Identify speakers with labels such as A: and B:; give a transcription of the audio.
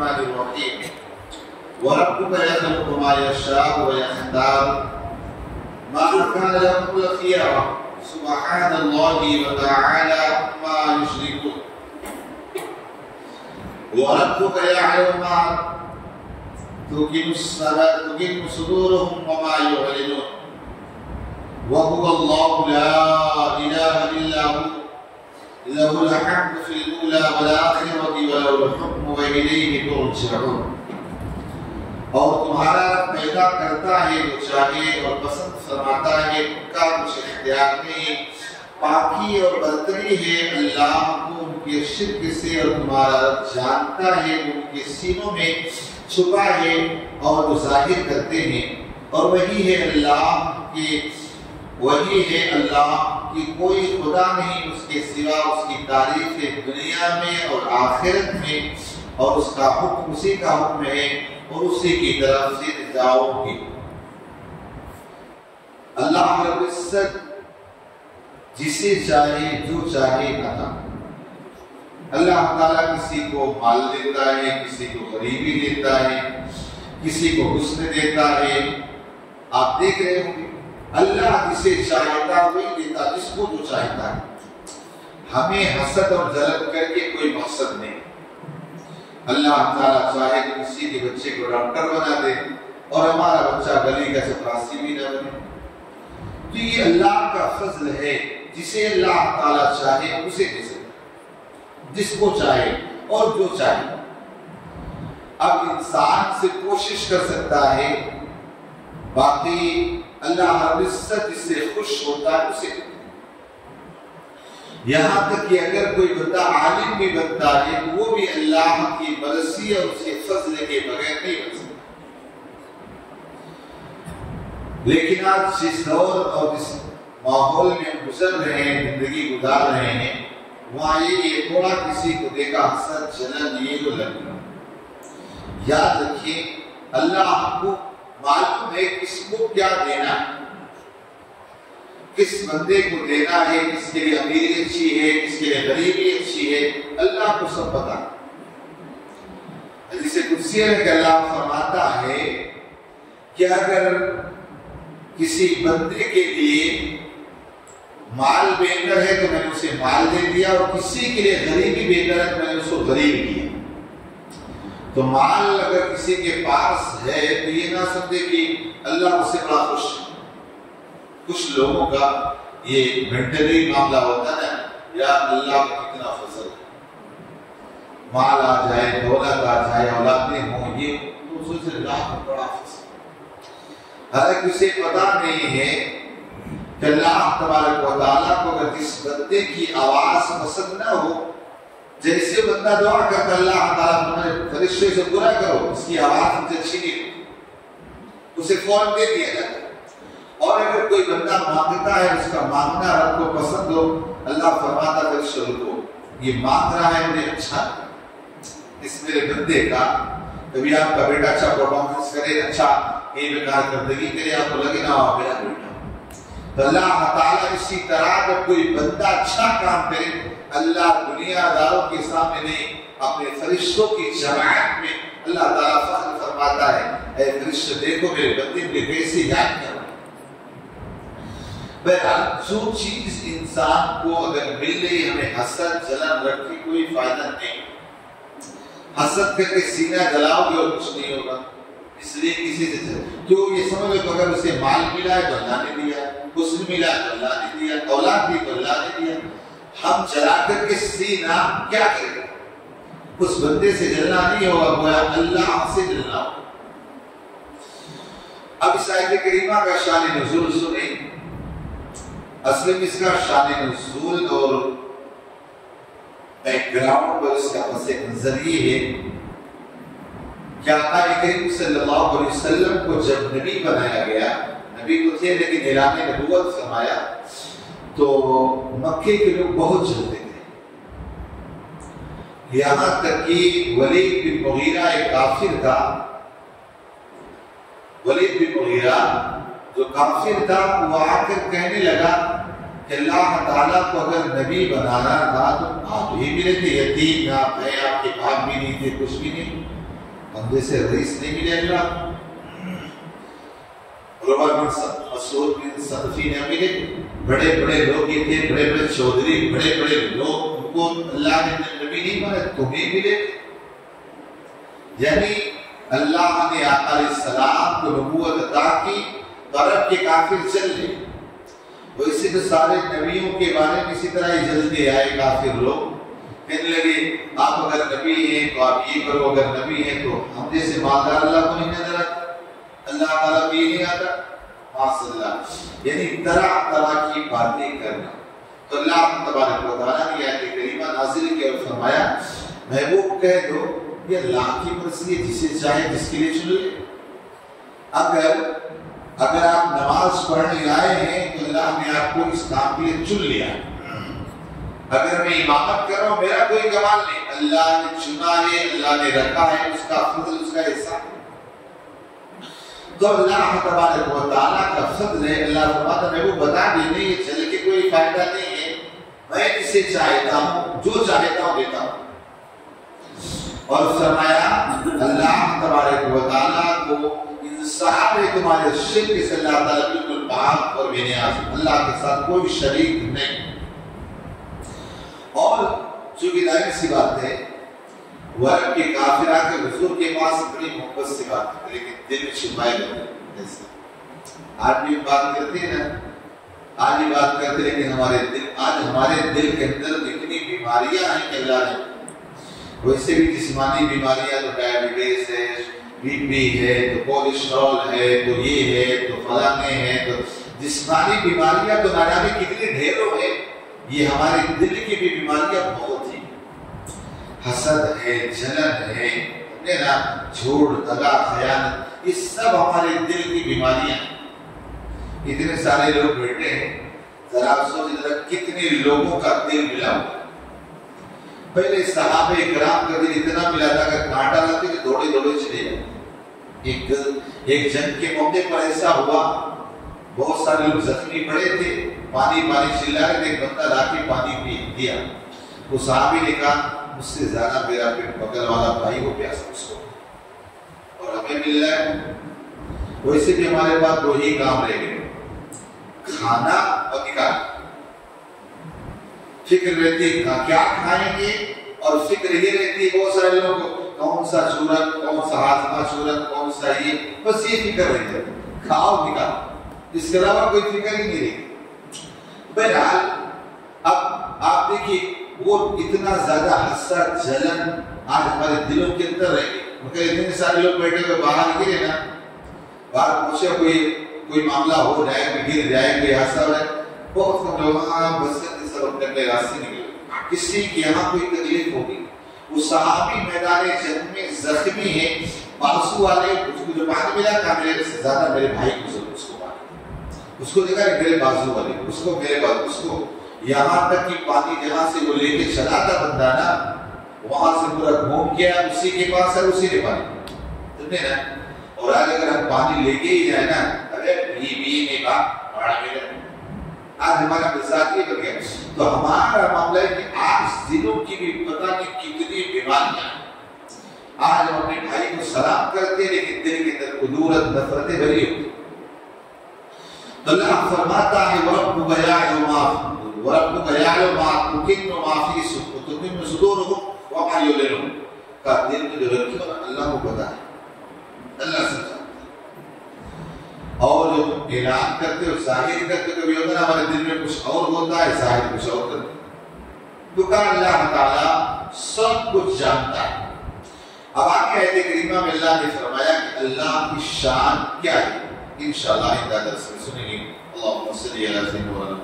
A: الرحمن الرحيم وربك يخلق ما يشاء ويختار ما كان لهم الخيار سبحان الله وتعالى عما يشركون وربك يعلم ما تكن صدورهم وما يعلنون وهو الله لا إله إلا هو له الحمد في الأولى والآخرة وله الحكم وإليه ترجعون اور تمہارا پیدا کرتا ہے جو چاہے اور پسند فرماتا ہے ان کا کچھ اختیار نہیں پاکی اور برتری ہے اللہ کو ان کے شرک سے اور تمہارا رب جانتا ہے ان کے سینوں میں چھپا ہے اور وہ ظاہر کرتے ہیں اور وہی ہے اللہ کی کوئی خدا نہیں اس کے سوا اس کی تعریف ہے دنیا میں اور آخرت میں اور اس کا حکم اسی کا حکم ہے اور اسی کی طرف سے جاؤ گے اللہ رب العزت جسے چاہے جو چاہے عطا اللہ تعالیٰ کسی کو مال دیتا ہے کسی کو غریبی دیتا ہے کسی کو حسن دیتا ہے آپ دیکھ رہے ہوں گے اللہ جسے چاہتا وہی دیتا جس کو جو چاہتا ہے ہمیں حسد اور جلد کر کے کوئی مقصد نہیں اللہ تعالیٰ چاہے تو کسی کے بچے کو ڈاکٹر بنا دے اور ہمارا بچہ گلی کا چپراسی بھی نہ بنے تو یہ اللہ کا فضل ہے جسے اللہ تعالیٰ چاہے اسے دے سکتا جس کو چاہے اور جو چاہے اب انسان سے کوشش کر سکتا ہے باقی اللہ رب العزت جس سے خوش ہوتا ہے اسے یہاں تک کہ اگر کوئی بندہ عالم بھی بنتا ہے وہ بھی اللہ کی مرضی اور اس کے فضل کے بغیر نہیں بن سکتا لیکن آج جس دور اور جس ماحول میں گزر رہے ہیں زندگی گزار رہے ہیں وہاں یہ تھوڑا کسی کو دیکھا حسد جلن یہ تو لگنا یاد رکھیے اللہ کو معلوم ہے کس کو کیا دینا ہے کس بندے کو دینا ہے کس کے لیے امیری اچھی ہے کس کے لیے غریبی اچھی ہے اللہ کو سب پتا حدیث قدسی میں کہ اللہ فرماتا ہے کہ اگر کسی بندے کے لیے مال بہتر ہے تو میں نے اسے مال دے دیا اور کسی کے لیے غریبی بہتر ہے تو میں نے اس کو غریب کیا تو مال اگر کسی کے پاس ہے تو یہ نہ سمجھے کہ اللہ اس سے بڑا خوش ہے کچھ لوگوں کا یہ مینٹلی معاملہ ہوتا ہے یا اللہ کا کتنا فضل ہے مال آ جائے دولت آ جائے اولادیں ہوں یہ تو سوچ اللہ کا بڑا فضل حالانکہ اسے پتا نہیں ہے کہ اللہ تبارک و تعالیٰ کو اگر جس بندے کی آواز پسند نہ ہو جیسے بندہ دعا کرتا اللہ تعالیٰ تمہارے فرشتے سے برا کرو اس کی آواز مجھے اچھی نہیں اسے فوراً دے دیا جاتا اور اگر کوئی بندہ مانگتا ہے اس کا مانگنا رب کو پسند ہو اللہ فرماتا فرشتوں کو یہ مانگ رہا ہے مجھے اچھا اس میرے بندے کا کبھی آپ کا بیٹا اچھا پرفارمنس کرے اچھا کارکردگی کرے آپ کو لگے نا میرا بیٹا تو اللہ تعالیٰ اسی طرح جب کوئی بندہ اچھا کام کرے اللہ دنیا داروں کے سامنے نہیں اپنے فرشتوں کی جماعت میں اللہ تعالیٰ فخر فرماتا ہے اے فرشتے دیکھو میرے بندے مجھے کیسے یاد کر بہرحال جو چیز انسان کو اگر مل رہی ہمیں حسد جلن رکھ کے کوئی فائدہ نہیں حسد کر کے سینہ جلاؤ گے اور کچھ نہیں ہوگا اس لیے کسی سے کیوں یہ سمجھو کہ اگر اسے مال ملا ہے تو اللہ نے دیا حسن ملا ہے تو اللہ نے دیا اولاد دی تو اللہ نے دیا ہم جلا کر کے سینہ کیا کریں اس بندے سے جلنا نہیں ہوگا گویا اللہ سے جلنا ہوگا اب اس آیت کریمہ کا شان نزول سنیں اصل میں اس کا شان نزول اور بیک گراؤنڈ پر اس کا پس منظر یہ ہے کہ آقا کریم صلی اللہ علیہ وسلم کو جب نبی بنایا گیا نبی تو تھے لیکن اعلان نبوت فرمایا تو مکے کے لوگ بہت جلتے تھے یہاں تک کہ ولید بن مغیرہ ایک کافر تھا ولید بن مغیرہ جو کافر تھا وہ آ کر کہنے لگا کہ کہ اللہ تعالیٰ کو اگر نبی بنانا تھا تو آپ ہی ملے تھے، یتیم نہ آپ ہیں، آپ کے باپ بھی نہیں تھے، کچھ بھی نہیں، ہم جیسے رئیس نہیں ملے اللہ، عروہ بن مسعود بن ثقفی نے ملے، بڑے بڑے لوگ یہ تھے، بڑے بڑے چودھری، بڑے بڑے لوگ، ان کو اللہ نے نبی نہیں بنا، تمہیں ملے۔ یعنی اللہ نے آقا علیہ السلام کو نبوت عطا کی، عرب کے کافر چل لے، وہ اسی طرح سارے نبیوں کے بارے میں اسی طرح ہی جلدی آئے کافر لوگ، کہنے لگے آپ اگر نبی ہیں تو آپ یہ کرو، اگر نبی ہیں تو ہم جیسے مالدار اللہ کو نہیں نظر آتا، اللہ تعالیٰ بھی نہیں آتا، ماشاء اللہ، یعنی طرح طرح کی باتیں کرنا۔ تو اللہ تبارک و تعالیٰ نے آیت کریمہ نازل کی اور فرمایا محبوب کہہ دو یہ اللہ کی مرضی ہے، جسے چاہے جس کے لیے چن لے۔ اگر آپ نماز پڑھنے آئے ہیں تو اللہ نے آپ کو اس کام کے لیے چن لیا، اگر میں امامت کر رہا ہوں میرا کوئی کمال نہیں، اللہ نے چنا ہے، اللہ نے رکھا ہے، اس کا فضل، اس کا احسان۔ تو اللہ تبارک و تعالیٰ کا فضل ہے، اللہ فرماتا ہے وہ بتا دینے یہ چل کے کوئی فائدہ نہیں ہے، میں جسے چاہتا ہوں جو چاہتا ہوں دیتا ہوں۔ اور فرمایا اللہ تبارک و تعالیٰ کو انصاف ہے تمہارے شرک سے، اللہ تعالیٰ بالکل پاک اور بے نیاز، اللہ کے ساتھ کوئی شریک نہیں۔ اور چونکہ ظاہر سی بات ہے وہ عرب کے کافر آ کے حضور کے پاس بڑی محبت سے بات کرتے، لیکن دل میں چھپائے ہوتے، آج بھی بات کرتے ہیں نا، آج بھی بات کرتے، لیکن آج ہمارے دل کے اندر اتنی بیماریاں ہیں کہ اللہ نے، ویسے بھی جسمانی بیماریاں تو ڈائبٹیز ہے، بی پی ہے، تو کولیسٹرول ہے، تو یہ ہے، تو فلانے ہیں، تو جسمانی بیماریاں تو نہ جانے کتنی ڈھیروں ہیں، یہ ہمارے دل کی بھی بیماریاں بہت ہی، حسد ہے، جلن ہے، جھوٹ، دغا، خیانت، یہ سب ہمارے دل کی بیماریاں ہیں۔ اتنے سارے لوگ بیٹھے ہیں، ذرا آپ سوچیں ذرا کتنے لوگوں کا دل ملا ہوا۔ پہلے صحابہ کرام کا دل اتنا ملا تھا کہ کانٹا لگتے کہ دوڑے دوڑے چلے جائے۔ ایک جنگ کے موقع پر ایسا ہوا، بہت سارے لوگ زخمی پڑے تھے، پانی چلا رہے تھے، ایک بندہ لا کے پانی پی دیا، وہ صحابی نے کہا مجھ سے زیادہ میرا پیٹ بغل والا بھائی ہو پیاسا اس کو، اور ہمیں مل رہا ہے۔ ویسے بھی ہمارے پاس دو ہی کام رہ گئے، کھانا اور نکالنا، فکر رہتی ہے کیا کھائیں گے، اور فکر یہ رہتی ہے بہت سارے لوگوں کو کون سا چورت، کون سا ہاضمہ چورت، کون سا یہ، بس یہ فکر رہتی ہے، کھاؤ نکالو، اس کے علاوہ کوئی فکر ہی نہیں رہی۔ بہرحال اب آپ دیکھیے وہ اتنا زیادہ حسد، جلن آج ہمارے دلوں کے اندر رہے گی، مگر اتنے سارے لوگ بیٹھے ہوئے باہر گرے نا، باہر پوچھے کوئی معاملہ ہو جائے، کوئی گر جائے، کوئی حادثہ ہو جائے، بہت کم لوگ بس سب اپنے راستے نکلے، کسی کے یہاں کوئی تکلیف ہوگی۔ وہ صحابی میدان جنگ میں زخمی ہے، بازو والے اس کو جو پانی ملا تھا میرے سے زیادہ میرے بھائی کو ضرور اس کو پانی، اس کو دیکھا میرے بازو والے، اس کو میرے بازو، اس کو یہاں تک کہ پانی جہاں سے وہ لے کے چلا تھا بندہ نا، وہاں سے پورا گھوم گیا، اسی کے پاس ہے، اسی نے پانی سمجھے نا۔ اور آج اگر ہم پانی لے کے ہی جائیں نا، ارے بھی نہیں بات بڑا میرا، آج ہمارا مزاج یہ بن گیا۔ تو ہمارا معاملہ ہے کہ آج دلوں کی بھی پتہ نہیں کتنی بیماریاں، آج ہم اپنے بھائی کو سلام کرتے ہیں لیکن دل کے اندر قدورت، نفرتیں بھری ہوتی۔ تو اللہ فرماتا ہے وَرَبُّكَ يَعْلَمُ مَا تُكِنُّ مَا فِي صُدُورِهِمْ وَمَا يُعْلِنُونَ، کا دل میں جو رکھی ہو اللہ کو پتہ ہے، اللہ سے جانتا ہے۔ اور جو اعلان کرتے ہو، ظاہر کرتے کبھی ہوتا ہے ہمارے دل میں کچھ اور ہوتا ہے، ظاہر کچھ اور کرتے ہیں، تو کہا اللہ تعالیٰ سب کچھ جانتا ہے۔ اب آگے آیت کریمہ میں اللہ نے فرمایا کہ اللہ کی شان کیا ہے، انشاءاللہ آئندہ درس میں سنیں گے۔ اللہم صلی علی سیدنا